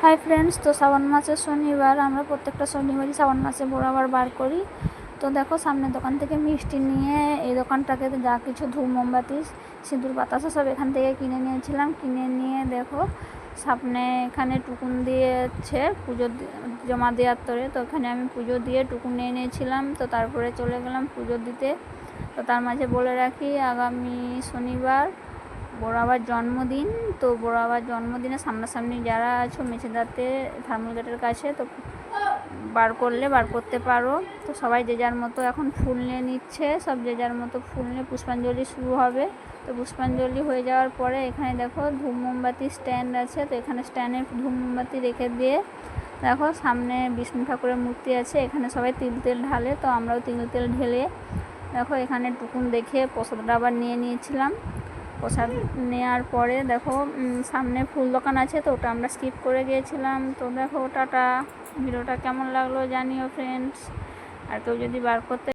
Hi friends, তো শ্রাবণ মাসের শনিবার আমরা প্রত্যেকটা শনিবারই শ্রাবণ মাসে বরাবর বার করি। তো দেখো সামনের দোকান থেকে মিষ্টি নিয়ে এই দোকানটাকে যা কিছু ধূপ মোমবাতি সিঁদুর বাতাসা সব এখান থেকে কিনে নিয়েছিলাম। কিনে নিয়ে দেখো সামনে এখানে টুকুন দিয়েছে পুজো জমা দেওয়ার তরে, তো এখানে আমি পুজো দিয়ে টুকুন নিয়ে নিয়েছিলাম। তো তারপরে চলে গেলাম পুজো দিতে। তো তার মাঝে বলে রাখি আগামী শনিবার বড় আবার জন্মদিন। তো বড় আবার জন্মদিনে সামনাসামনি যারা আছো মেছেদাতে থার্মাল গেটের কাছে, তো বার করতে পারো। তো সবাই যে যার মতো এখন ফুল নিয়ে নিচ্ছে, সব যে যার মতো ফুল নিয়ে পুষ্পাঞ্জলি শুরু হবে। তো পুষ্পাঞ্জলি হয়ে যাওয়ার পরে এখানে দেখো ধূপ মোমবাতি স্ট্যান্ড আছে, তো এখানে স্ট্যান্ডে ধূপ মোমবাতি রেখে দিয়ে দেখো সামনে বিষ্ণু ঠাকুরের মূর্তি আছে, এখানে সবাই তিল তেল ঢালে। তো আমরাও তিল তেল ঢেলে দেখো এখানে টুকুন দেখে প্রসাদটা আবার নিয়ে নিয়েছিলাম। প্রসাদ নেওয়ার পরে দেখো সামনে ফুল দোকান আছে, তো ওটা আমরা স্কিপ করে গিয়েছিলাম। তো দেখো টাটা, ভিডিওটা কেমন লাগলো জানিও ফ্রেন্ডস। আর কেউ যদি বার করতে